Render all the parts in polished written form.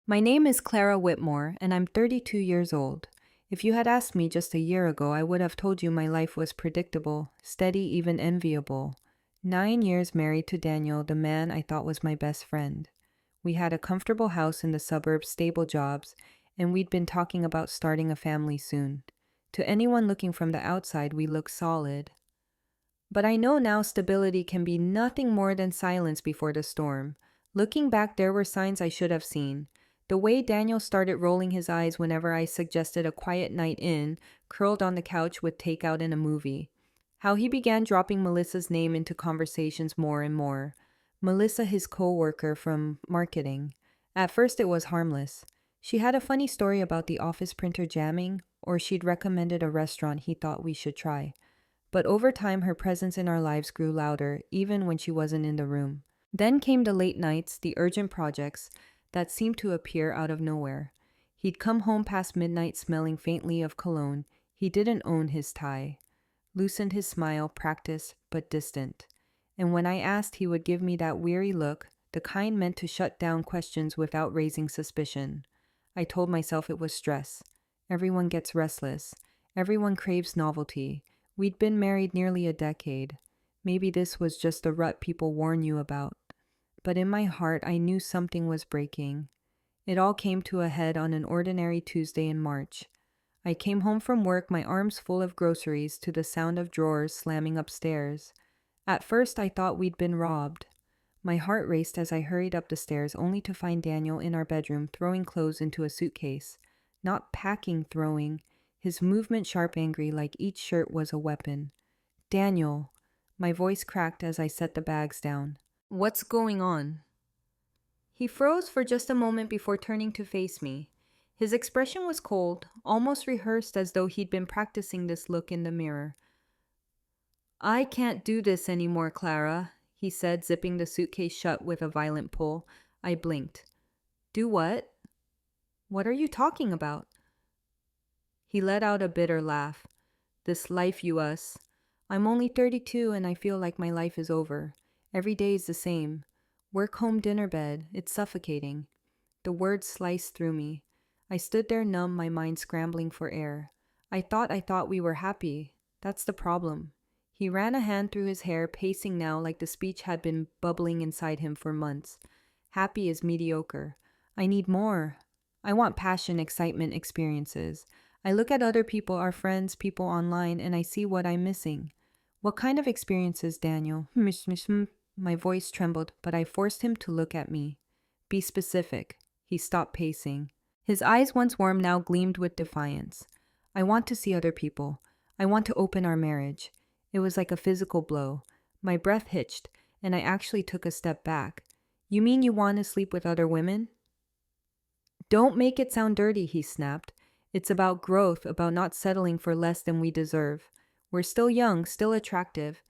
My name is Clara Whitmore, and I'm 32 years old. If you had asked me just a year ago, I would have told you my life was predictable, steady, even enviable. 9 years married to Daniel, the man I thought was my best friend. We had a comfortable house in the suburbs, stable jobs, and we'd been talking about starting a family soon. To anyone looking from the outside, we looked solid. But I know now stability can be nothing more than silence before the storm. Looking back, there were signs I should have seen. The way Daniel started rolling his eyes whenever I suggested a quiet night in, curled on the couch with takeout and a movie. How he began dropping Melissa's name into conversations more and more. Melissa, his co-worker from marketing. At first it was harmless. She had a funny story about the office printer jamming, or she'd recommended a restaurant he thought we should try. But over time, her presence in our lives grew louder, even when she wasn't in the room. Then came the late nights, the urgent projects that seemed to appear out of nowhere. He'd come home past midnight smelling faintly of cologne. He didn't own his tie. Loosened his smile, practiced but distant. And when I asked, he would give me that weary look, the kind meant to shut down questions without raising suspicion. I told myself it was stress. Everyone gets restless. Everyone craves novelty. We'd been married nearly a decade. Maybe this was just the rut people warn you about. But in my heart, I knew something was breaking. It all came to a head on an ordinary Tuesday in March. I came home from work, my arms full of groceries, to the sound of drawers slamming upstairs. At first, I thought we'd been robbed. My heart raced as I hurried up the stairs, only to find Daniel in our bedroom throwing clothes into a suitcase. Not packing, throwing. His movement sharp, angry, like each shirt was a weapon. Daniel. My voice cracked as I set the bags down. What's going on? He froze for just a moment before turning to face me. His expression was cold, almost rehearsed as though he'd been practicing this look in the mirror. I can't do this anymore, Clara, he said, zipping the suitcase shut with a violent pull. I blinked. Do what? What are you talking about? He let out a bitter laugh. This life, you us. I'm only 32 and I feel like my life is over. Every day is the same. Work, home, dinner, bed. It's suffocating. The words sliced through me. I stood there numb, my mind scrambling for air. I thought we were happy. That's the problem. He ran a hand through his hair, pacing now like the speech had been bubbling inside him for months. Happy is mediocre. I need more. I want passion, excitement, experiences. I look at other people, our friends, people online, and I see what I'm missing. What kind of experiences, Daniel? My voice trembled, but I forced him to look at me. Be specific. He stopped pacing. His eyes, once warm, now gleamed with defiance. I want to see other people. I want to open our marriage. It was like a physical blow. My breath hitched, and I actually took a step back. You mean you want to sleep with other women? Don't make it sound dirty, he snapped. It's about growth, about not settling for less than we deserve. We're still young, still attractive.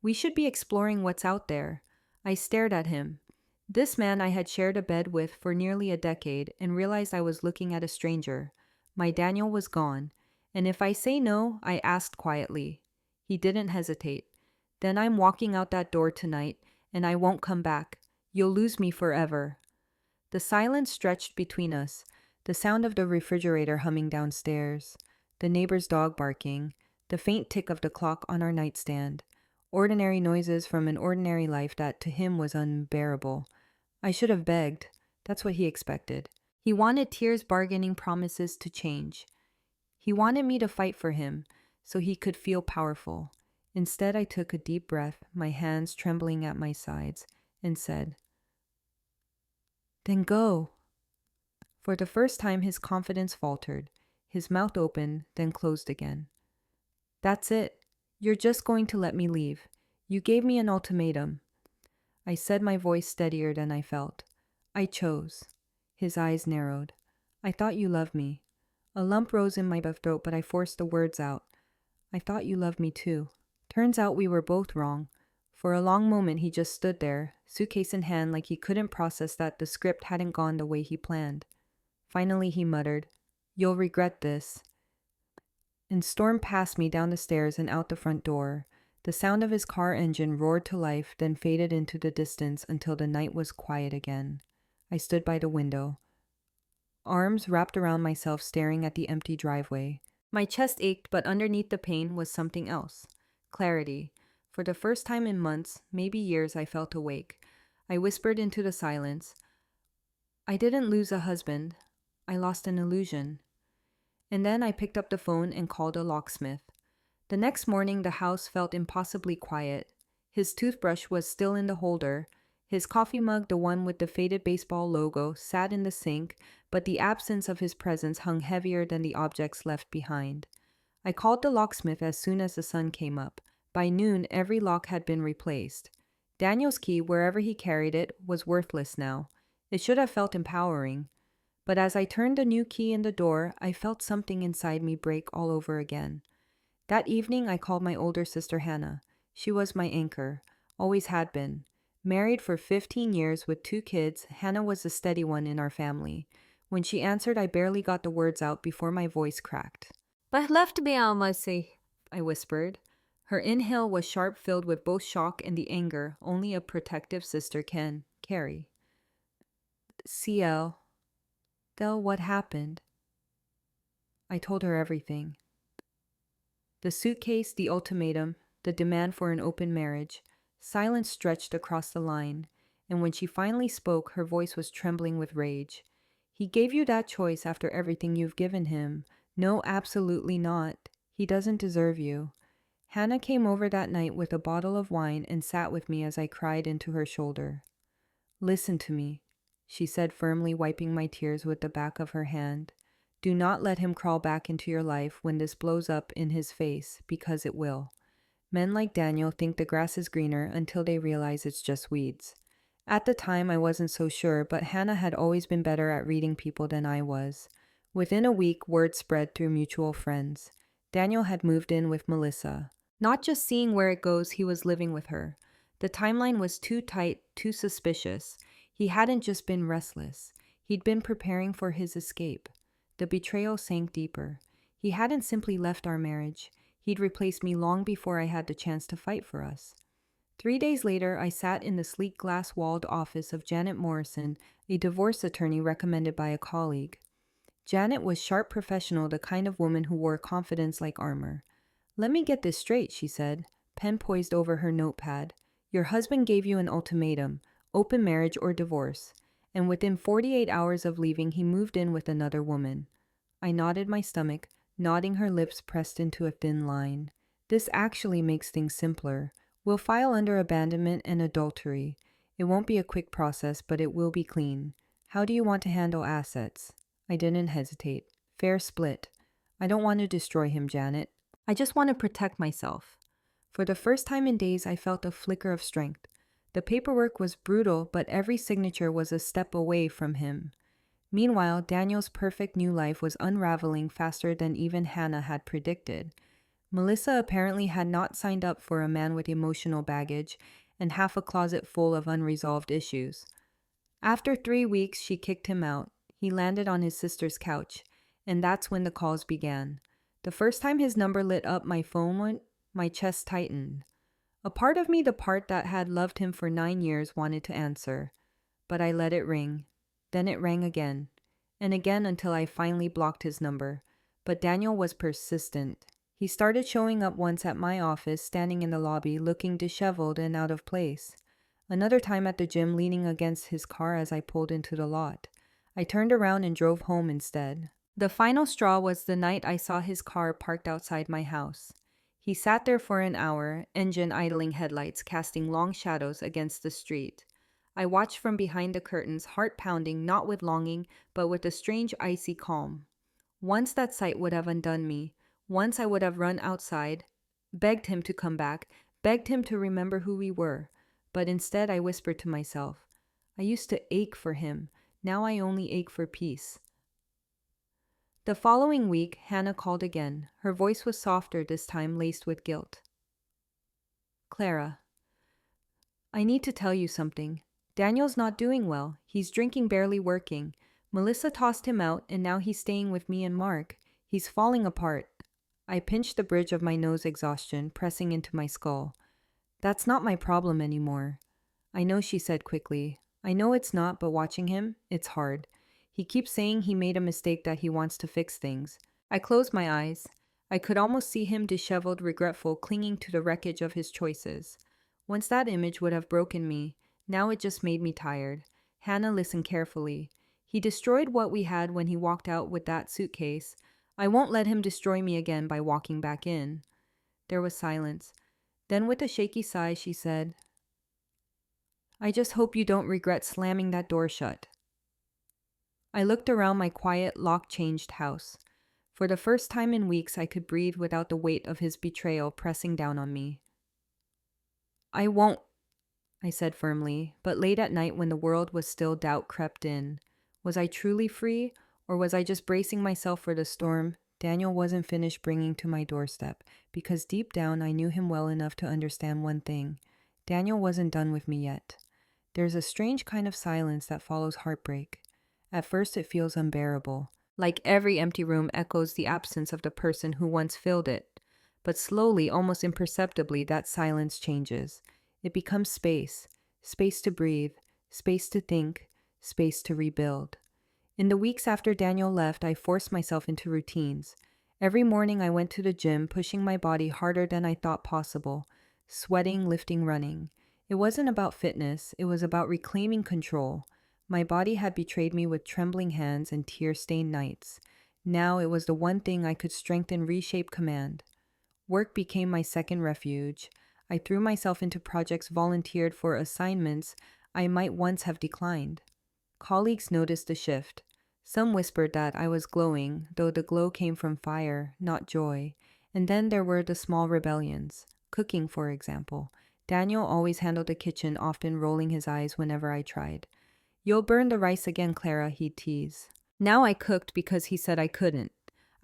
We should be exploring what's out there. I stared at him. This man I had shared a bed with for nearly a decade and realized I was looking at a stranger. My Daniel was gone, and if I say no, I asked quietly. He didn't hesitate. Then I'm walking out that door tonight, and I won't come back. You'll lose me forever. The silence stretched between us, the sound of the refrigerator humming downstairs, the neighbor's dog barking, the faint tick of the clock on our nightstand. Ordinary noises from an ordinary life that to him was unbearable. I should have begged. That's what he expected. He wanted tears, bargaining, promises to change. He wanted me to fight for him so he could feel powerful. Instead, I took a deep breath, my hands trembling at my sides, and said, Then go. For the first time, his confidence faltered. His mouth opened, then closed again. That's it. You're just going to let me leave. You gave me an ultimatum. I said, my voice steadier than I felt. I chose. His eyes narrowed. I thought you loved me. A lump rose in my throat, but I forced the words out. I thought you loved me too. Turns out we were both wrong. For a long moment he just stood there, suitcase in hand, like he couldn't process that the script hadn't gone the way he planned. Finally he muttered, You'll regret this, and stormed past me down the stairs and out the front door. The sound of his car engine roared to life, then faded into the distance until the night was quiet again. I stood by the window. arms wrapped around myself, staring at the empty driveway. My chest ached, but underneath the pain was something else. Clarity. For the first time in months, maybe years, I felt awake. I whispered into the silence, I didn't lose a husband. I lost an illusion. And then I picked up the phone and called a locksmith. The next morning, the house felt impossibly quiet. His toothbrush was still in the holder. His coffee mug, the one with the faded baseball logo, sat in the sink, but the absence of his presence hung heavier than the objects left behind. I called the locksmith as soon as the sun came up. By noon, every lock had been replaced. Daniel's key, wherever he carried it, was worthless now. It should have felt empowering. But as I turned the new key in the door, I felt something inside me break all over again. That evening, I called my older sister Hannah. She was my anchor, always had been. Married for 15 years with 2 kids, Hannah was the steady one in our family. When she answered, I barely got the words out before my voice cracked. But left me almost, I whispered. Her inhale was sharp, filled with both shock and the anger only a protective sister can carry. CL. Del, what happened? I told her everything. The suitcase, the ultimatum, the demand for an open marriage. Silence stretched across the line, and when she finally spoke, her voice was trembling with rage. He gave you that choice after everything you've given him. No, absolutely not. He doesn't deserve you. Hannah came over that night with a bottle of wine and sat with me as I cried into her shoulder. Listen to me, she said firmly, wiping my tears with the back of her hand. Do not let him crawl back into your life when this blows up in his face, because it will. Men like Daniel think the grass is greener until they realize it's just weeds. At the time, I wasn't so sure, but Hannah had always been better at reading people than I was. Within a week, word spread through mutual friends. Daniel had moved in with Melissa. Not just seeing where it goes, he was living with her. The timeline was too tight, too suspicious. He hadn't just been restless. He'd been preparing for his escape. The betrayal sank deeper. He hadn't simply left our marriage. He'd replaced me long before I had the chance to fight for us. 3 days later, I sat in the sleek glass-walled office of Janet Morrison, a divorce attorney recommended by a colleague. Janet was sharp professional, the kind of woman who wore confidence like armor. Let me get this straight, she said, pen poised over her notepad. Your husband gave you an ultimatum, open marriage or divorce, and within 48 hours of leaving, he moved in with another woman. I nodded my stomach, nodding, her lips pressed into a thin line. This actually makes things simpler. We'll file under abandonment and adultery. It won't be a quick process, but it will be clean. How do you want to handle assets? I didn't hesitate. Fair split. I don't want to destroy him, Janet. I just want to protect myself. For the first time in days, I felt a flicker of strength. The paperwork was brutal, but every signature was a step away from him. Meanwhile, Daniel's perfect new life was unraveling faster than even Hannah had predicted. Melissa apparently had not signed up for a man with emotional baggage and half a closet full of unresolved issues. After 3 weeks, she kicked him out. He landed on his sister's couch, and that's when the calls began. The first time his number lit up my phone went, my chest tightened. A part of me, the part that had loved him for 9 years, wanted to answer, but I let it ring. Then it rang again, and again until I finally blocked his number. But Daniel was persistent. He started showing up once at my office, standing in the lobby, looking disheveled and out of place. Another time at the gym, leaning against his car as I pulled into the lot. I turned around and drove home instead. The final straw was the night I saw his car parked outside my house. He sat there for an hour, engine idling, headlights casting long shadows against the street. I watched from behind the curtains, heart pounding, not with longing, but with a strange icy calm. Once that sight would have undone me. Once I would have run outside, begged him to come back, begged him to remember who we were. But instead I whispered to myself, I used to ache for him. Now I only ache for peace. The following week, Hannah called again. Her voice was softer, this time laced with guilt. Clara, I need to tell you something. Daniel's not doing well. He's drinking, barely working. Melissa tossed him out, and now he's staying with me and Mark. He's falling apart. I pinched the bridge of my nose, exhaustion pressing into my skull. That's not my problem anymore. I know, she said quickly. I know it's not, but watching him, it's hard. He keeps saying he made a mistake, that he wants to fix things. I closed my eyes. I could almost see him disheveled, regretful, clinging to the wreckage of his choices. Once that image would have broken me, now it just made me tired. Hannah listened carefully. He destroyed what we had when he walked out with that suitcase. I won't let him destroy me again by walking back in. There was silence. Then with a shaky sigh, she said, I just hope you don't regret slamming that door shut. I looked around my quiet, lock-changed house. For the first time in weeks, I could breathe without the weight of his betrayal pressing down on me. I won't, I said firmly, but late at night when the world was still, doubt crept in. Was I truly free, or was I just bracing myself for the storm Daniel wasn't finished bringing to my doorstep? Because deep down, I knew him well enough to understand one thing. Daniel wasn't done with me yet. There's a strange kind of silence that follows heartbreak. At first, it feels unbearable. Like every empty room echoes the absence of the person who once filled it. But slowly, almost imperceptibly, that silence changes. It becomes space. Space to breathe. Space to think. Space to rebuild. In the weeks after Daniel left, I forced myself into routines. Every morning I went to the gym, pushing my body harder than I thought possible. Sweating, lifting, running. It wasn't about fitness. It was about reclaiming control. My body had betrayed me with trembling hands and tear-stained nights. Now it was the one thing I could strengthen, reshape, command. Work became my second refuge. I threw myself into projects, volunteered for assignments I might once have declined. Colleagues noticed the shift. Some whispered that I was glowing, though the glow came from fire, not joy. And then there were the small rebellions. Cooking, for example. Daniel always handled the kitchen, often rolling his eyes whenever I tried. You'll burn the rice again, Clara, he'd tease. Now I cooked because he said I couldn't.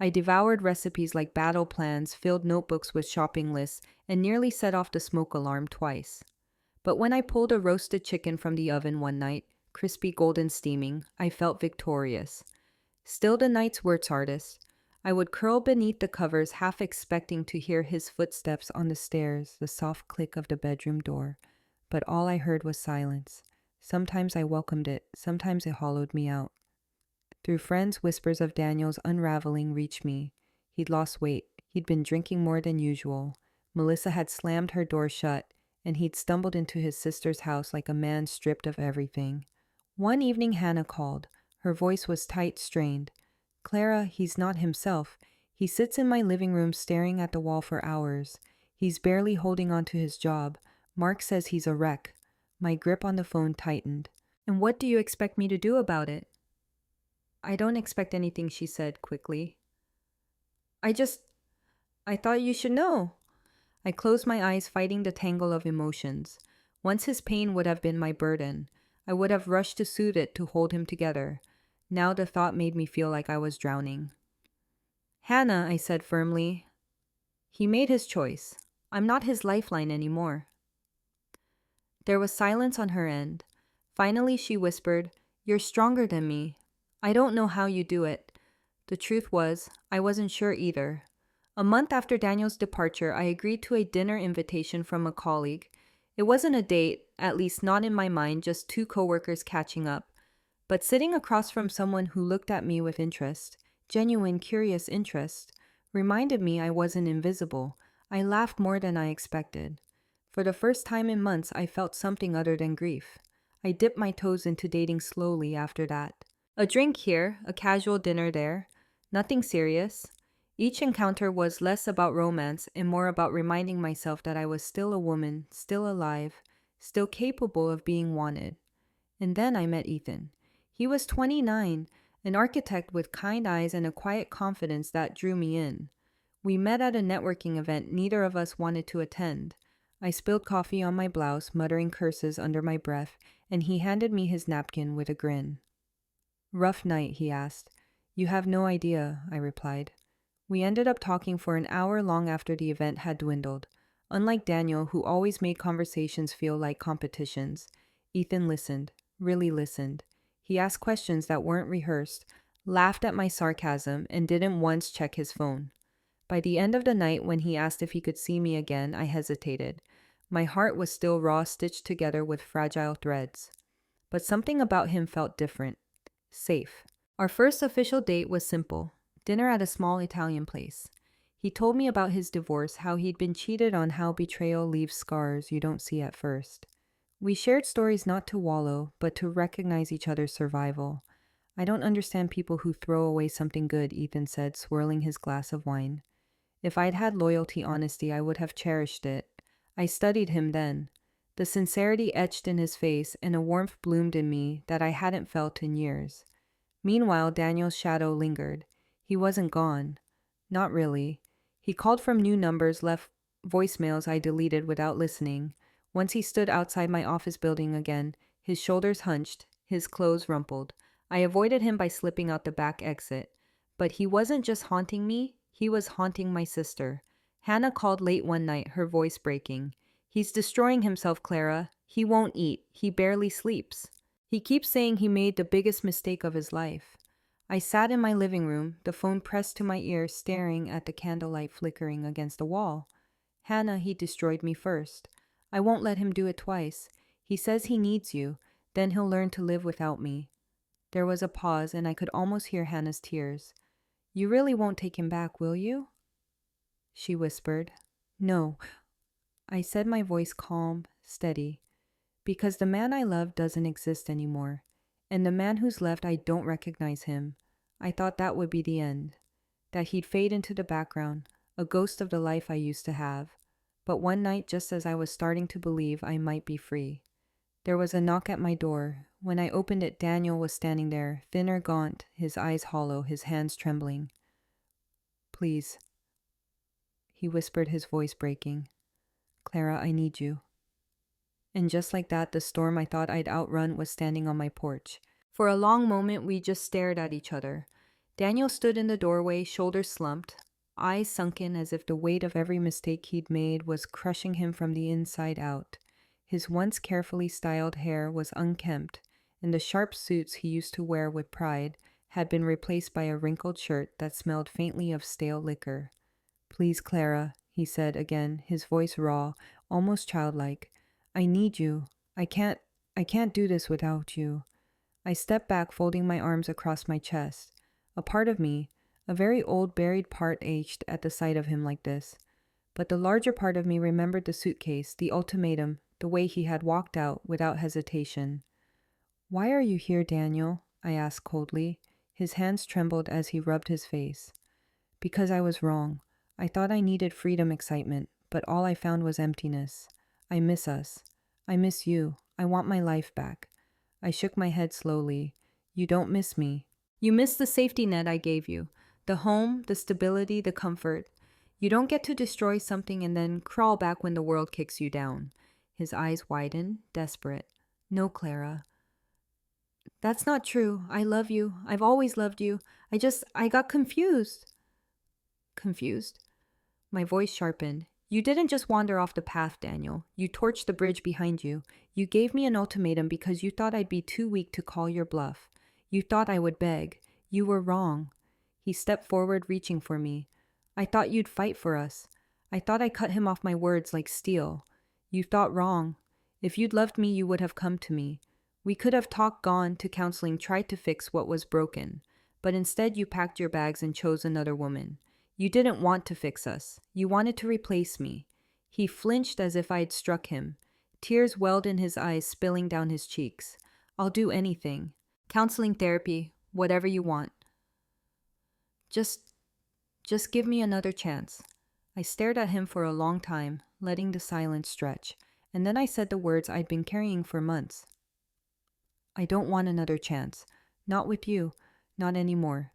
I devoured recipes like battle plans, filled notebooks with shopping lists, and nearly set off the smoke alarm twice. But when I pulled a roasted chicken from the oven one night, crispy, golden, steaming, I felt victorious. Still the night's words artist. I would curl beneath the covers, half expecting to hear his footsteps on the stairs, the soft click of the bedroom door. But all I heard was silence. Sometimes I welcomed it, sometimes it hollowed me out. Through friends, whispers of Daniel's unraveling reached me. He'd lost weight. He'd been drinking more than usual. Melissa had slammed her door shut, and he'd stumbled into his sister's house like a man stripped of everything. One evening Hannah called. Her voice was tight, strained. Clara, he's not himself. He sits in my living room staring at the wall for hours. He's barely holding on to his job. Mark says he's a wreck. My grip on the phone tightened. And what do you expect me to do about it? I don't expect anything, she said quickly. I thought you should know. I closed my eyes, fighting the tangle of emotions. Once his pain would have been my burden. I would have rushed to soothe it, to hold him together. Now the thought made me feel like I was drowning. Hannah, I said firmly. He made his choice. I'm not his lifeline anymore. There was silence on her end. Finally, she whispered, You're stronger than me. I don't know how you do it. The truth was, I wasn't sure either. A month after Daniel's departure, I agreed to a dinner invitation from a colleague. It wasn't a date, at least not in my mind, just two coworkers catching up. But sitting across from someone who looked at me with interest, genuine, curious interest, reminded me I wasn't invisible. I laughed more than I expected. For the first time in months, I felt something other than grief. I dipped my toes into dating slowly after that. A drink here, a casual dinner there. Nothing serious. Each encounter was less about romance and more about reminding myself that I was still a woman, still alive, still capable of being wanted. And then I met Ethan. He was 29, an architect with kind eyes and a quiet confidence that drew me in. We met at a networking event neither of us wanted to attend. I spilled coffee on my blouse, muttering curses under my breath, and he handed me his napkin with a grin. Rough night, he asked. You have no idea, I replied. We ended up talking for an hour long after the event had dwindled. Unlike Daniel, who always made conversations feel like competitions, Ethan listened, really listened. He asked questions that weren't rehearsed, laughed at my sarcasm, and didn't once check his phone. By the end of the night, when he asked if he could see me again, I hesitated. My heart was still raw, stitched together with fragile threads. But something about him felt different. Safe. Our first official date was simple: dinner at a small Italian place. He told me about his divorce, how he'd been cheated on, how betrayal leaves scars you don't see at first. We shared stories not to wallow, but to recognize each other's survival. I don't understand people who throw away something good, Ethan said, swirling his glass of wine. If I'd had loyalty, honesty, I would have cherished it. I studied him then. The sincerity etched in his face, and a warmth bloomed in me that I hadn't felt in years. Meanwhile, Daniel's shadow lingered. He wasn't gone. Not really. He called from new numbers, left voicemails I deleted without listening. Once he stood outside my office building again, his shoulders hunched, his clothes rumpled. I avoided him by slipping out the back exit. But he wasn't just haunting me, he was haunting my sister. Hannah called late one night, her voice breaking. He's destroying himself, Clara. He won't eat. He barely sleeps. He keeps saying he made the biggest mistake of his life. I sat in my living room, the phone pressed to my ear, staring at the candlelight flickering against the wall. Hannah, he destroyed me first. I won't let him do it twice. He says he needs you. Then he'll learn to live without me. There was a pause, and I could almost hear Hannah's tears. You really won't take him back, will you? She whispered. No. I said, my voice calm, steady. Because the man I love doesn't exist anymore. And the man who's left, I don't recognize him. I thought that would be the end. That he'd fade into the background, a ghost of the life I used to have. But one night, just as I was starting to believe I might be free, there was a knock at my door. When I opened it, Daniel was standing there, thinner, gaunt, his eyes hollow, his hands trembling. Please, he whispered, his voice breaking. Clara, I need you. And just like that, the storm I thought I'd outrun was standing on my porch. For a long moment, we just stared at each other. Daniel stood in the doorway, shoulders slumped, eyes sunken as if the weight of every mistake he'd made was crushing him from the inside out. His once carefully styled hair was unkempt, and the sharp suits he used to wear with pride had been replaced by a wrinkled shirt that smelled faintly of stale liquor. Please, Clara, he said again, his voice raw, almost childlike. I need you. I can't do this without you. I stepped back, folding my arms across my chest. A part of me, a very old buried part, ached at the sight of him like this. But the larger part of me remembered the suitcase, the ultimatum, the way he had walked out without hesitation. Why are you here, Daniel? I asked coldly. His hands trembled as he rubbed his face. Because I was wrong. I thought I needed freedom, excitement, but all I found was emptiness. I miss us. I miss you. I want my life back. I shook my head slowly. You don't miss me. You miss the safety net I gave you. The home, the stability, the comfort. You don't get to destroy something and then crawl back when the world kicks you down. His eyes widened, desperate. No, Clara. That's not true. I love you. I've always loved you. I got confused. Confused? My voice sharpened. You didn't just wander off the path, Daniel. You torched the bridge behind you. You gave me an ultimatum because you thought I'd be too weak to call your bluff. You thought I would beg. You were wrong. He stepped forward, reaching for me. I thought you'd fight for us. I thought I cut him off my words like steel. You thought wrong. If you'd loved me, you would have come to me. We could have talked, gone to counseling, tried to fix what was broken. But instead, you packed your bags and chose another woman. You didn't want to fix us. You wanted to replace me. He flinched as if I had struck him. Tears welled in his eyes, spilling down his cheeks. I'll do anything. Counseling, therapy, whatever you want. Just give me another chance. I stared at him for a long time, letting the silence stretch, and then I said the words I'd been carrying for months. I don't want another chance. Not with you. Not anymore.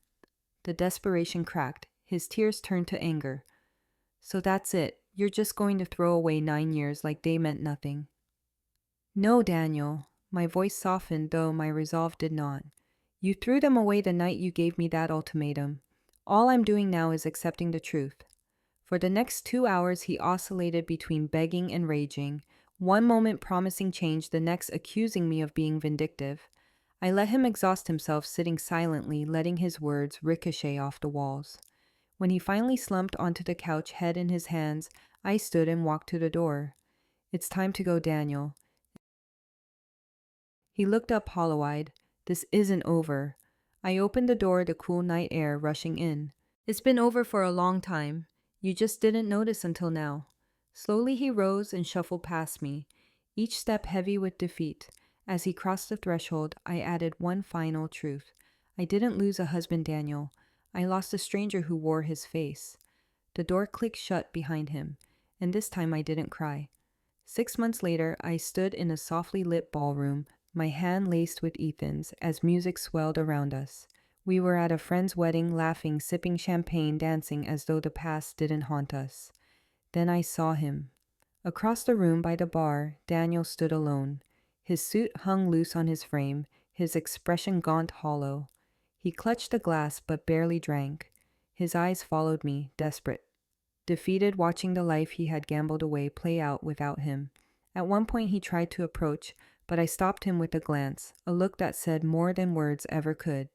The desperation cracked. His tears turned to anger. So that's it. You're just going to throw away 9 years like they meant nothing. No, Daniel. My voice softened, though my resolve did not. You threw them away the night you gave me that ultimatum. All I'm doing now is accepting the truth. For the next 2 hours, he oscillated between begging and raging, one moment promising change, the next accusing me of being vindictive. I let him exhaust himself, sitting silently, letting his words ricochet off the walls. When he finally slumped onto the couch, head in his hands, I stood and walked to the door. It's time to go, Daniel. He looked up hollow-eyed. This isn't over. I opened the door, the cool night air rushing in. It's been over for a long time. You just didn't notice until now. Slowly he rose and shuffled past me, each step heavy with defeat. As he crossed the threshold, I added one final truth. I didn't lose a husband, Daniel. I lost a stranger who wore his face. The door clicked shut behind him, and this time I didn't cry. 6 months later, I stood in a softly lit ballroom, my hand laced with Ethan's, as music swelled around us. We were at a friend's wedding, laughing, sipping champagne, dancing as though the past didn't haunt us. Then I saw him. Across the room by the bar, Daniel stood alone. His suit hung loose on his frame, his expression gaunt, hollow. He clutched a glass but barely drank. His eyes followed me, desperate, defeated, watching the life he had gambled away play out without him. At one point he tried to approach, but I stopped him with a glance, a look that said more than words ever could.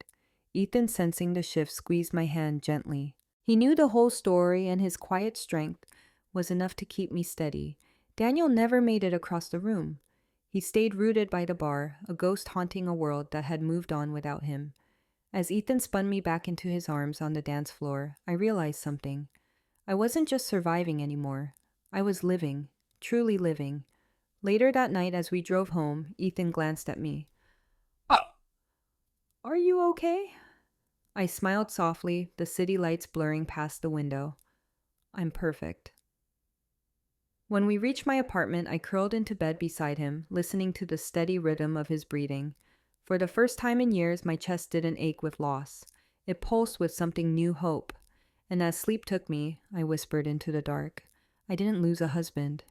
Ethan, sensing the shift, squeezed my hand gently. He knew the whole story, and his quiet strength was enough to keep me steady. Daniel never made it across the room. He stayed rooted by the bar, a ghost haunting a world that had moved on without him. As Ethan spun me back into his arms on the dance floor, I realized something. I wasn't just surviving anymore. I was living, truly living. Later that night, as we drove home, Ethan glanced at me. Are you okay? I smiled softly, the city lights blurring past the window. I'm perfect. When we reached my apartment, I curled into bed beside him, listening to the steady rhythm of his breathing. For the first time in years, my chest didn't ache with loss. It pulsed with something new, hope. And as sleep took me, I whispered into the dark, I didn't lose a husband.